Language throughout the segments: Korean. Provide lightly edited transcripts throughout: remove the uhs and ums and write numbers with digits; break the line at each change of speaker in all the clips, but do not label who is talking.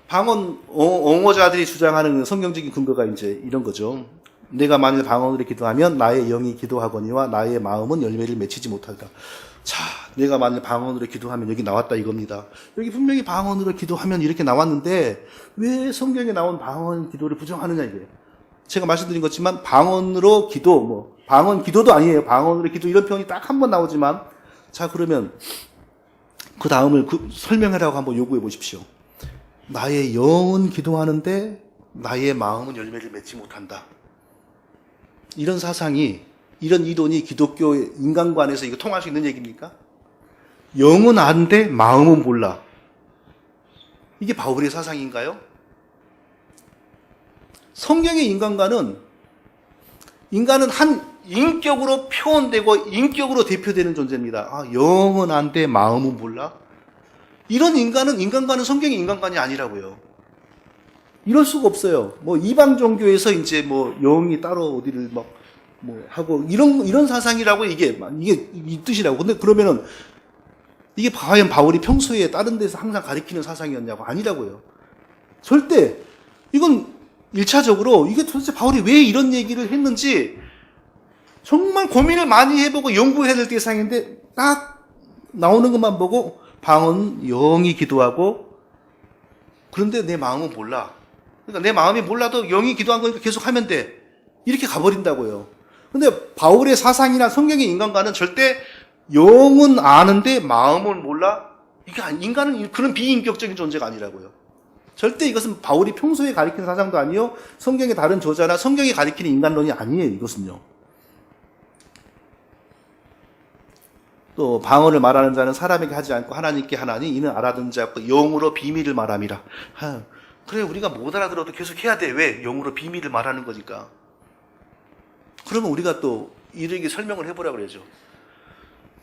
방언 옹호자들이 주장하는 성경적인 근거가 이제 이런 거죠. 내가 만일 방언으로 기도하면 나의 영이 기도하거니와 나의 마음은 열매를 맺히지 못하리라. 자, 내가 만일 방언으로 기도하면 여기 나왔다 이겁니다. 여기 분명히 방언으로 기도하면 이렇게 나왔는데 왜 성경에 나온 방언 기도를 부정하느냐 이게. 제가 말씀드린 것지만 방언으로 기도, 방언 기도도 아니에요. 방언으로 기도 이런 표현이 딱 한 번 나오지만 자, 그러면 그 다음을 설명하라고 한번 요구해 보십시오. 나의 영은 기도하는데 나의 마음은 열매를 맺지 못한다. 이런 사상이, 이런 이론이 기독교 인간관에서 이거 통할 수 있는 얘기입니까? 영은 아는데 마음은 몰라. 이게 바울의 사상인가요? 성경의 인간은 한 인격으로 표현되고 인격으로 대표되는 존재입니다. 아, 영은 아는데 마음은 몰라? 이런 인간관은 성경의 인간관이 아니라고요. 이럴 수가 없어요. 이방 종교에서 이제 영이 따로 어디를 하고, 이런 사상이라고 이게 이 뜻이라고. 근데 그러면은, 이게 과연 바울이 평소에 다른 데서 항상 가리키는 사상이었냐고? 아니라고요. 절대, 이건 1차적으로, 이게 도대체 바울이 왜 이런 얘기를 했는지, 정말 고민을 많이 해보고 연구해야 될 대상인데, 딱 나오는 것만 보고, 방언은 영이 기도하고, 그런데 내 마음은 몰라. 그러니까 내 마음이 몰라도 영이 기도한 거니까 계속 하면 돼. 이렇게 가버린다고요. 근데 바울의 사상이나 성경의 인간과는 절대 영은 아는데 마음은 몰라? 이게 인간은 그런 비인격적인 존재가 아니라고요. 절대 이것은 바울이 평소에 가리키는 사상도 아니요. 성경의 다른 저자나 성경이 가리키는 인간론이 아니에요. 이것은요. 또 방언을 말하는 자는 사람에게 하지 않고 하나님께 하나니 이는 알아듣는 자 없고 영으로 비밀을 말함이라. 그래, 우리가 못 알아들어도 계속 해야 돼. 왜? 영으로 비밀을 말하는 거니까. 그러면 우리가 또 이렇게 설명을 해보라고 그러죠.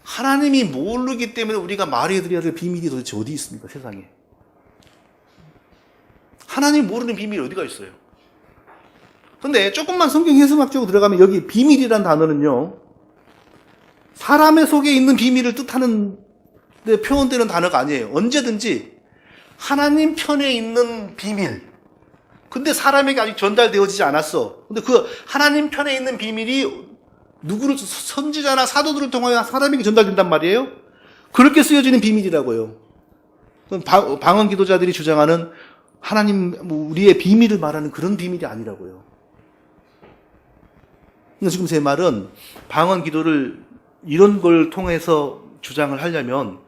하나님이 모르기 때문에 우리가 말해드려야 될 비밀이 도대체 어디 있습니까? 세상에. 하나님 모르는 비밀이 어디가 있어요? 근데 조금만 성경 해석학적으로 들어가면 여기 비밀이란 단어는요, 사람의 속에 있는 비밀을 뜻하는 데 표현되는 단어가 아니에요. 언제든지 하나님 편에 있는 비밀. 근데 사람에게 아직 전달되어지지 않았어. 근데 그 하나님 편에 있는 비밀이 누구를, 선지자나 사도들을 통하여 사람에게 전달된단 말이에요. 그렇게 쓰여지는 비밀이라고요. 방언 기도자들이 주장하는 하나님, 우리의 비밀을 말하는 그런 비밀이 아니라고요. 그러니까 지금 제 말은 방언 기도를 이런 걸 통해서 주장을 하려면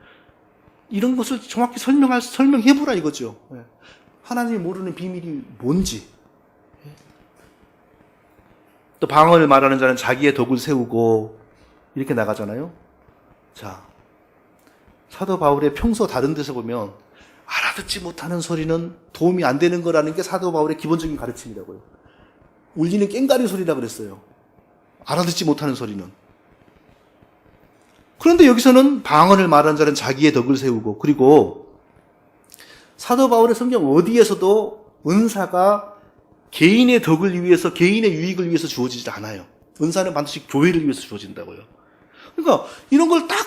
이런 것을 정확히 설명해보라 이거죠. 하나님이 모르는 비밀이 뭔지. 또 방언을 말하는 자는 자기의 덕을 세우고 이렇게 나가잖아요. 자, 사도 바울의 평소 다른 데서 보면 알아듣지 못하는 소리는 도움이 안 되는 거라는 게 사도 바울의 기본적인 가르침이라고요. 울리는 꽹과리 소리라 그랬어요. 알아듣지 못하는 소리는. 그런데 여기서는 방언을 말하는 자는 자기의 덕을 세우고, 그리고 사도 바울의 성경 어디에서도 은사가 개인의 덕을 위해서, 개인의 유익을 위해서 주어지지 않아요. 은사는 반드시 교회를 위해서 주어진다고요. 그러니까 이런 걸 딱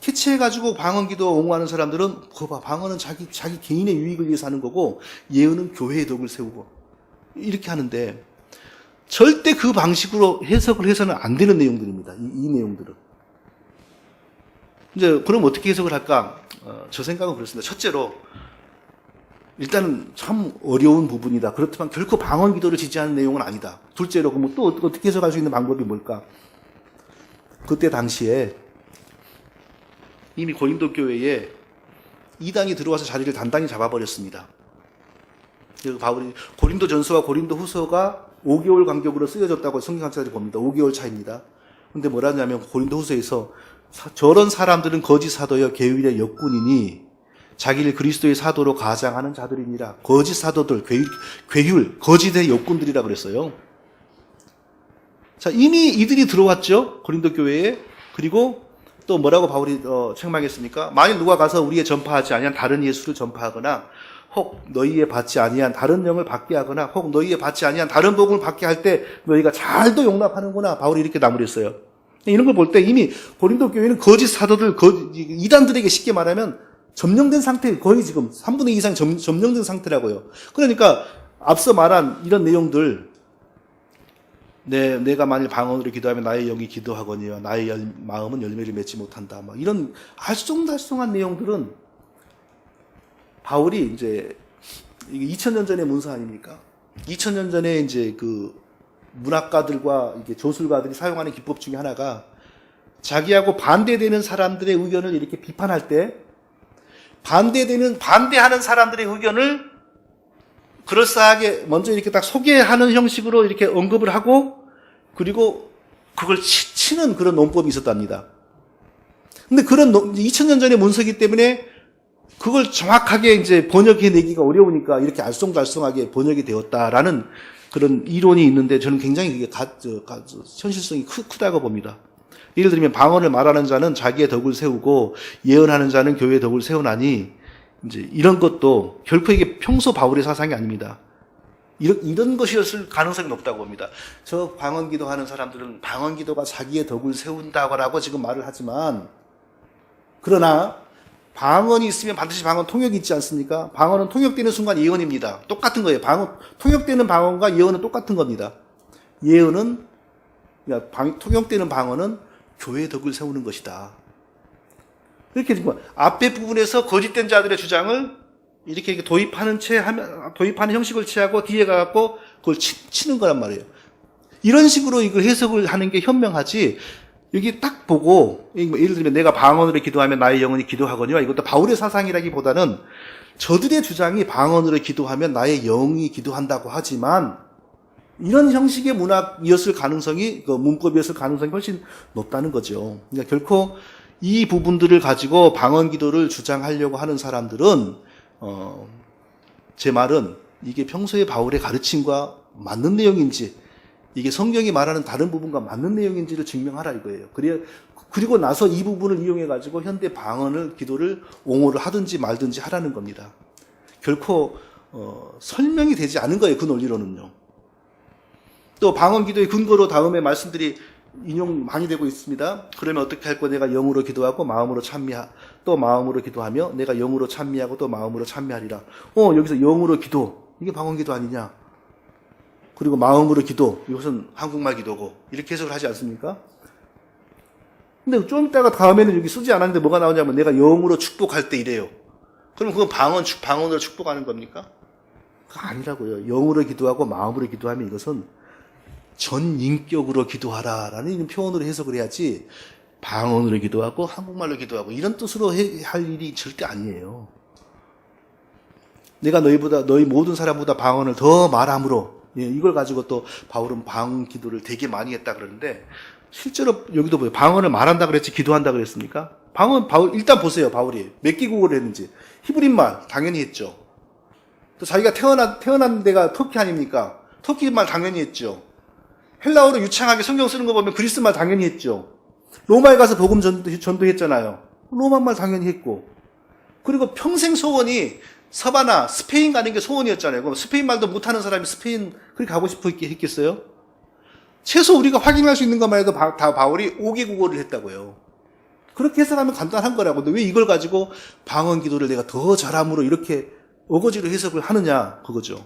캐치해가지고 방언기도 옹호하는 사람들은 그거 봐, 방언은 자기 개인의 유익을 위해서 하는 거고 예언은 교회의 덕을 세우고 이렇게 하는데 절대 그 방식으로 해석을 해서는 안 되는 내용들입니다. 이 내용들은. 이제 그럼 어떻게 해석을 할까? 저 생각은 그렇습니다. 첫째로 일단은 참 어려운 부분이다. 그렇지만 결코 방언 기도를 지지하는 내용은 아니다. 둘째로 그럼 또 어떻게 해석할 수 있는 방법이 뭘까? 그때 당시에 이미 고린도 교회에 이단이 들어와서 자리를 단단히 잡아버렸습니다. 그래서 바울이 고린도 전서와 고린도 후서가 5개월 간격으로 쓰여졌다고 성경학자들이 봅니다. 5개월 차입니다. 근데 뭐라냐면 고린도 후서에서 저런 사람들은 거짓 사도여 계율의 역군이니 자기를 그리스도의 사도로 가장하는 자들이니라. 거짓 사도들, 괴율, 거짓의 역군들이라 그랬어요. 자, 이미 이들이 들어왔죠. 고린도 교회에. 그리고 또 뭐라고 바울이 책망했습니까? 만일 누가 가서 우리의 전파하지 아니한 다른 예수를 전파하거나 혹 너희의 받지 아니한 다른 영을 받게 하거나 혹 너희의 받지 아니한 다른 복음을 받게 할 때 너희가 잘도 용납하는구나. 바울이 이렇게 마무리했어요. 이런 걸 볼 때 이미 고린도 교회는 거짓 사도들, 이단들에게 쉽게 말하면 점령된 상태, 거의 지금 3분의 2 이상 점령된 상태라고요. 그러니까 앞서 말한 이런 내용들, 내가 만일 방언으로 기도하면 나의 영이 기도하거니와 나의 마음은 열매를 맺지 못한다. 막 이런 알쏭달쏭한 내용들은 바울이 이제 이게 2000년 전의 문서 아닙니까? 2000년 전에 이제 그 문학가들과 이게 조술가들이 사용하는 기법 중에 하나가 자기하고 반대되는 사람들의 의견을 이렇게 비판할 때 반대하는 사람들의 의견을 그럴싸하게 먼저 이렇게 딱 소개하는 형식으로 이렇게 언급을 하고 그리고 그걸 치는 그런 논법이 있었답니다. 근데 그런 2000년 전의 문서이기 때문에 그걸 정확하게 이제 번역해 내기가 어려우니까 이렇게 알쏭달쏭하게 번역이 되었다라는 그런 이론이 있는데 저는 굉장히 그게 현실성이 크다고 봅니다. 예를 들면 방언을 말하는 자는 자기의 덕을 세우고 예언하는 자는 교회의 덕을 세우나니 이제 이런 것도 결코 이게 평소 바울의 사상이 아닙니다. 이런 것이었을 가능성이 높다고 봅니다. 저 방언 기도하는 사람들은 방언 기도가 자기의 덕을 세운다고 지금 말을 하지만 그러나 방언이 있으면 반드시 방언 통역이 있지 않습니까? 방언은 통역되는 순간 예언입니다. 똑같은 거예요. 통역되는 방언과 예언은 똑같은 겁니다. 예언은, 통역되는 방언은 교회의 덕을 세우는 것이다. 이렇게 앞에 부분에서 거짓된 자들의 주장을 이렇게 도입하는 형식을 취하고 뒤에 가갖고 그걸 치는 거란 말이에요. 이런 식으로 이걸 해석을 하는 게 현명하지. 여기 딱 보고, 예를 들면 내가 방언으로 기도하면 나의 영혼이 기도하거니와 이것도 바울의 사상이라기보다는 저들의 주장이 방언으로 기도하면 나의 영이 기도한다고 하지만 이런 형식의 문학이었을 가능성이, 그 문법이었을 가능성이 훨씬 높다는 거죠. 그러니까 결코 이 부분들을 가지고 방언 기도를 주장하려고 하는 사람들은, 제 말은 이게 평소에 바울의 가르침과 맞는 내용인지, 이게 성경이 말하는 다른 부분과 맞는 내용인지를 증명하라 이거예요. 그리고 나서 이 부분을 이용해가지고 현대 방언을, 기도를 옹호를 하든지 말든지 하라는 겁니다. 결코, 설명이 되지 않은 거예요. 그 논리로는요. 또 방언 기도의 근거로 다음에 말씀들이 인용 많이 되고 있습니다. 그러면 어떻게 할 거? 내가 영으로 기도하고 마음으로 또 마음으로 기도하며 내가 영으로 찬미하고 또 마음으로 찬미하리라. 여기서 영으로 기도. 이게 방언 기도 아니냐? 그리고 마음으로 기도. 이것은 한국말 기도고. 이렇게 해석을 하지 않습니까? 근데 좀 이따가 다음에는 여기 쓰지 않았는데 뭐가 나오냐면 내가 영으로 축복할 때 이래요. 그럼 그건 방언으로 축복하는 겁니까? 그거 아니라고요. 영으로 기도하고 마음으로 기도하면 이것은 전인격으로 기도하라라는 표현으로 해석을 해야지 방언으로 기도하고 한국말로 기도하고 이런 뜻으로 할 일이 절대 아니에요. 내가 너희 모든 사람보다 방언을 더 말함으로, 이걸 가지고 또 바울은 방언 기도를 되게 많이 했다 그러는데 실제로 여기도 보세요. 방언을 말한다 그랬지 기도한다 그랬습니까? 바울 일단 보세요. 바울이 몇 개국어를 했는지. 히브리말 당연히 했죠. 또 자기가 태어난 데가 터키 아닙니까? 터키말 당연히 했죠. 헬라어로 유창하게 성경 쓰는 거 보면 그리스말 당연히 했죠. 로마에 가서 복음 전도했잖아요. 로마말 당연히 했고. 그리고 평생 소원이 서바나, 스페인 가는 게 소원이었잖아요. 그럼 스페인 말도 못하는 사람이 스페인 그렇게 가고 싶어 했겠어요? 최소 우리가 확인할 수 있는 것만 해도 다 바울이 5개국어를 했다고요. 그렇게 해석하면 간단한 거라고. 근데 왜 이걸 가지고 방언 기도를 내가 더 잘함으로 이렇게 어거지로 해석을 하느냐, 그거죠.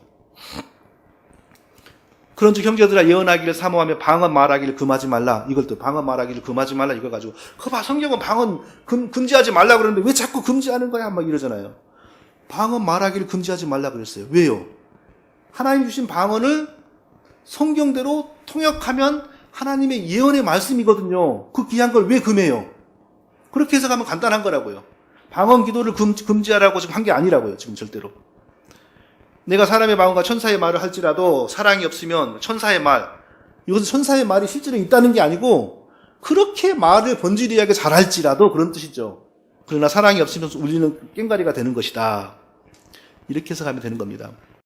그런즉 형제들아 예언하기를 사모하며 방언 말하기를 금하지 말라. 이걸 또 방언 말하기를 금하지 말라 이걸 가지고 성경은 방언 금지하지 말라 그러는데 왜 자꾸 금지하는 거야? 막 이러잖아요. 방언 말하기를 금지하지 말라 그랬어요. 왜요? 하나님 주신 방언을 성경대로 통역하면 하나님의 예언의 말씀이거든요. 그 귀한 걸 왜 금해요? 그렇게 해석하면 간단한 거라고요. 방언 기도를 금지하라고 지금 한 게 아니라고요. 지금 절대로. 내가 사람의 마음과 천사의 말을 할지라도 사랑이 없으면 천사의 말, 이것은 천사의 말이 실제로 있다는 게 아니고 그렇게 말을 번지르하게 잘할지라도 그런 뜻이죠. 그러나 사랑이 없으면 울리는 꽹과리가 되는 것이다. 이렇게 해석하면 되는 겁니다.